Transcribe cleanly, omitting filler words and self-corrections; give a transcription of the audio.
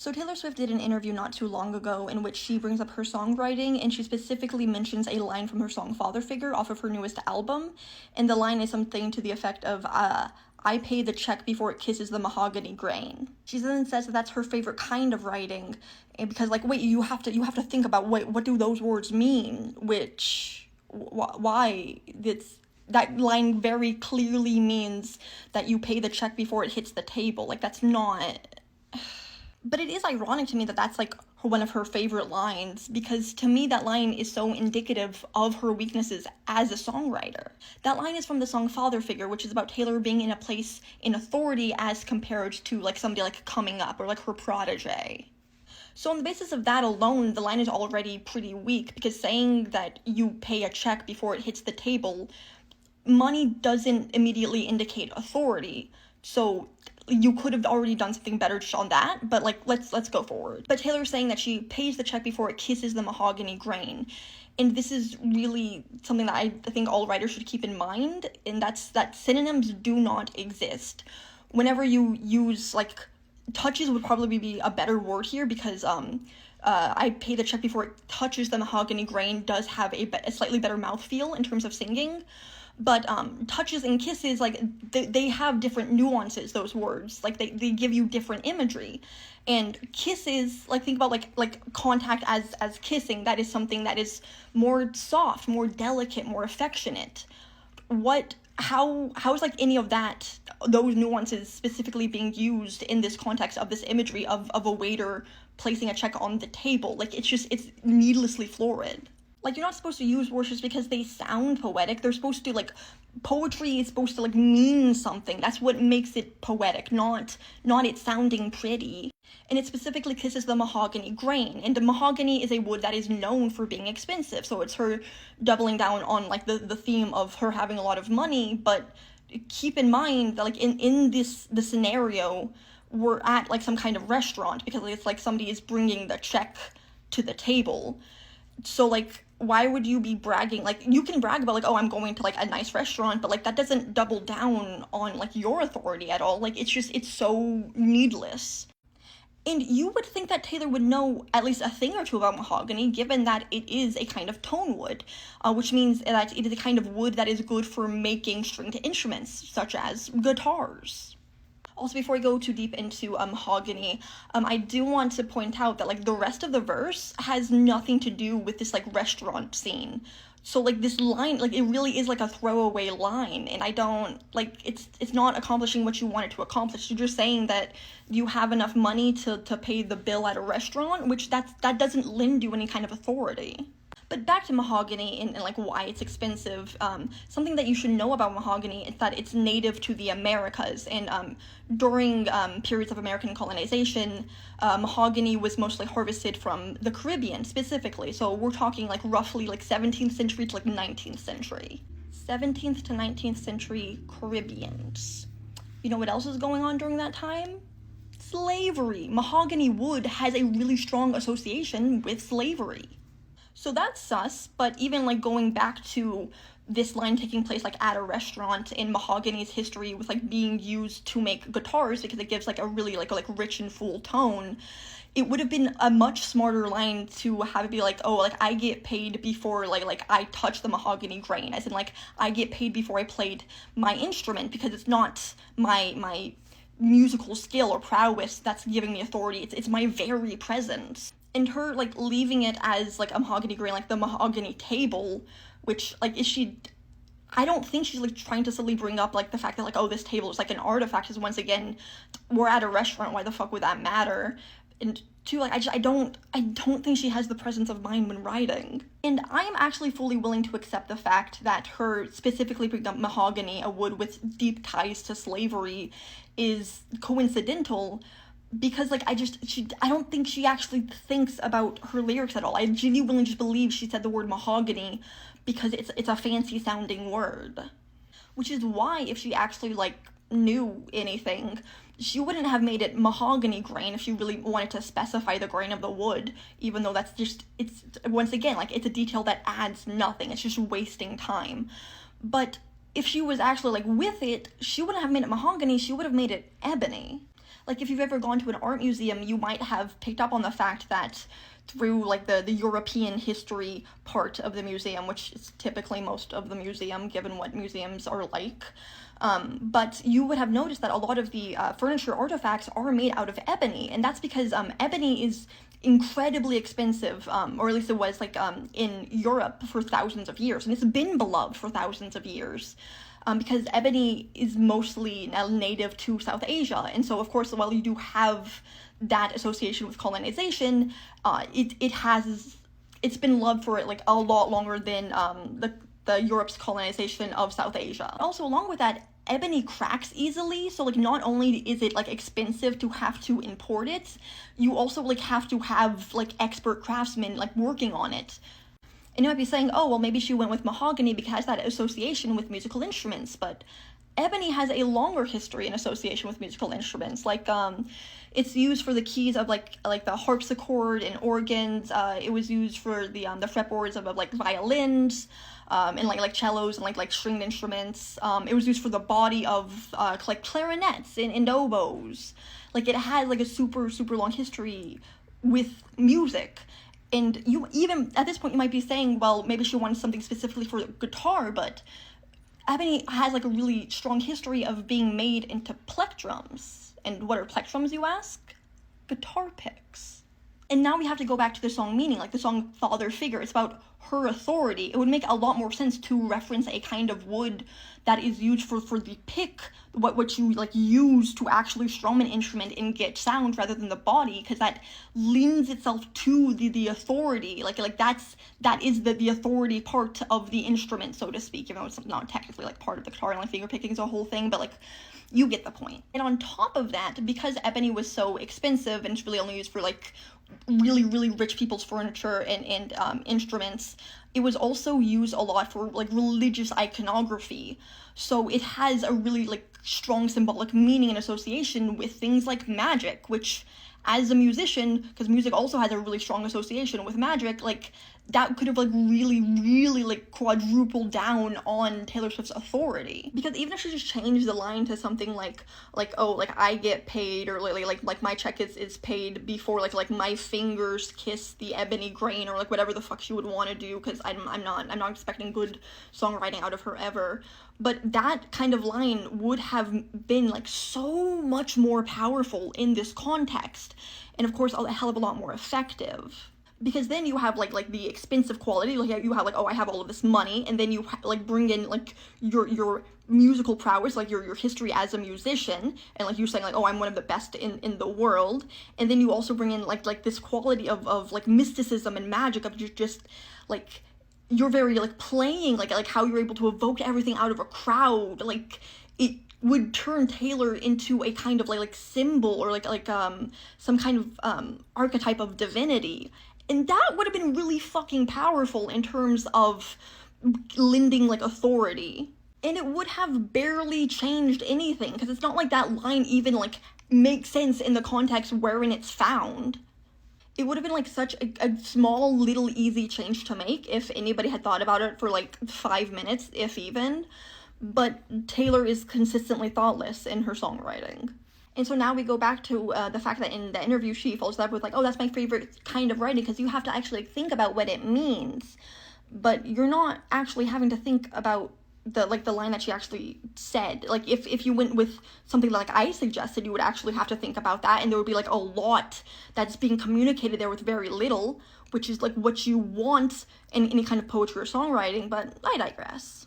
So Taylor Swift did an interview not too long ago in which she brings up her songwriting, and she specifically mentions a line from her song Father Figure off of her newest album. And the line is something to the effect of, I pay the check before it kisses the mahogany grain. She then says that that's her favorite kind of writing, and because wait, you have to think about what do those words mean, why that line very clearly means that you pay the check before it hits the table. That's not. But it is ironic to me that that's one of her favorite lines, because to me that line is so indicative of her weaknesses as a songwriter. That line is from the song Father Figure, which is about Taylor being in a place in authority as compared to somebody coming up, or her protege. So on the basis of that alone, the line is already pretty weak, because saying that you pay a check before it hits the table, money doesn't immediately indicate authority. So you could have already done something better just on that, but let's go forward. But Taylor's saying that she pays the check before it kisses the mahogany grain. And this is really something that I think all writers should keep in mind, and that's that synonyms do not exist. Whenever you use, touches would probably be a better word here, because I pay the check before it touches the mahogany grain does have a slightly better mouthfeel in terms of singing. But touches and kisses, they have different nuances, those words. They give you different imagery. And kisses, think about contact as kissing. That is something that is more soft, more delicate, more affectionate. How is any of those nuances specifically being used in this context of this imagery of a waiter placing a check on the table? It's needlessly florid. You're not supposed to use words just because they sound poetic. They're supposed to, poetry is supposed to, mean something. That's what makes it poetic, not it sounding pretty. And it specifically kisses the mahogany grain. And the mahogany is a wood that is known for being expensive. So it's her doubling down on, the theme of her having a lot of money. But keep in mind that, in the scenario, we're at, some kind of restaurant, because it's somebody is bringing the check to the table. So, why would you be bragging? You can brag about, oh, I'm going to, a nice restaurant, but, that doesn't double down on, your authority at all. It's so needless. And you would think that Taylor would know at least a thing or two about mahogany, given that it is a kind of tone wood, which means that it is a kind of wood that is good for making stringed instruments, such as guitars. Also, before we go too deep into mahogany, I do want to point out that the rest of the verse has nothing to do with this restaurant scene. So this line, it really is a throwaway line, and I don't it's not accomplishing what you want it to accomplish. You're just saying that you have enough money to pay the bill at a restaurant, which that doesn't lend you any kind of authority. But back to mahogany and why it's expensive. Something that you should know about mahogany is that it's native to the Americas, and during periods of American colonization, mahogany was mostly harvested from the Caribbean specifically. So we're talking roughly 17th century to 19th century. 17th to 19th century Caribbeans. You know what else is going on during that time? Slavery. Mahogany wood has a really strong association with slavery. So that's sus, but even going back to this line taking place at a restaurant, in mahogany's history with being used to make guitars, because it gives a really rich and full tone, it would have been a much smarter line to have it be I get paid before I touch the mahogany grain, as in I get paid before I played my instrument, because it's not my musical skill or prowess that's giving me authority, it's my very presence. And her leaving it as a mahogany grain, the mahogany table, which is she, I don't think she's trying to subtly bring up the fact that oh, this table is an artifact, because once again, we're at a restaurant, why the fuck would that matter? And two, I don't think she has the presence of mind when writing. And I am actually fully willing to accept the fact that her specifically bringing up mahogany, a wood with deep ties to slavery, is coincidental, because I don't think she actually thinks about her lyrics at all. I genuinely just believe she said the word mahogany because it's a fancy sounding word. Which is why, if she actually knew anything, she wouldn't have made it mahogany grain if she really wanted to specify the grain of the wood, even though that's just, it's once again it's a detail that adds nothing. It's just wasting time. But if she was actually with it, she wouldn't have made it mahogany, she would have made it ebony. Like, if you've ever gone to an art museum, you might have picked up on the fact that through, like, the European history part of the museum, which is typically most of the museum, given what museums are like, but you would have noticed that a lot of the furniture artifacts are made out of ebony, and that's because ebony is incredibly expensive, or at least it was, like, in Europe for thousands of years, and it's been beloved for thousands of years. Because ebony is mostly native to South Asia, and so of course, while you do have that association with colonization, it's been loved for like a lot longer than the Europe's colonization of South Asia. Also, along with that, ebony cracks easily, so like not only is it like expensive to have to import it, you also like have to have like expert craftsmen like working on it. And you might be saying, oh, well, maybe she went with mahogany because it has that association with musical instruments, but ebony has a longer history in association with musical instruments. Like, it's used for the keys of like the harpsichord and organs. It was used for the fretboards of like violins, and like cellos and like stringed instruments. It was used for the body of like clarinets and oboes. Like, it has like a super long history with music. And you even, at this point, you might be saying, well, maybe she wanted something specifically for guitar, but ebony has like a really strong history of being made into plectrums. And what are plectrums, you ask? Guitar picks. And now we have to go back to the song meaning, like the song Father Figure. It's about her authority. It would make a lot more sense to reference a kind of wood that is used for the pick, what you like use to actually strum an instrument and get sound, rather than the body, because that lends itself to the authority. Like that is the authority part of the instrument, so to speak, even though it's not technically like part of the guitar, and like finger picking is a whole thing, but like you get the point. And on top of that, because ebony was so expensive and it's really only used for like really rich people's furniture and instruments, it was also used a lot for like religious iconography. So it has a really like strong symbolic meaning and association with things like magic, which as a musician, because music also has a really strong association with magic, like that could have like really like quadrupled down on Taylor Swift's authority. Because even if she just changed the line to something like oh, like I get paid, or like my check is paid before like my fingers kiss the ebony grain, or like whatever the fuck she would want to do, because I'm not expecting good songwriting out of her ever. But that kind of line would have been like so much more powerful in this context, and of course a hell of a lot more effective. Because then you have like the expensive quality, like you have like, oh, I have all of this money, and then you like bring in like your musical prowess, like your history as a musician, and like you saying like, oh, I'm one of the best in the world, and then you also bring in like this quality of like mysticism and magic, of just like you're very like playing like how you're able to evoke everything out of a crowd. Like it would turn Taylor into a kind of like symbol, or like some kind of archetype of divinity. And that would have been really fucking powerful in terms of lending like authority. And it would have barely changed anything, because it's not like that line even like makes sense in the context wherein it's found. It would have been like such a small little easy change to make if anybody had thought about it for like 5 minutes, if even. But Taylor is consistently thoughtless in her songwriting. And so now we go back to the fact that in the interview she follows that up with like, oh, that's my favorite kind of writing, because you have to actually think about what it means. But you're not actually having to think about the line that she actually said. Like if you went with something like I suggested, you would actually have to think about that, and there would be like a lot that's being communicated there with very little, which is like what you want in any kind of poetry or songwriting. But I digress.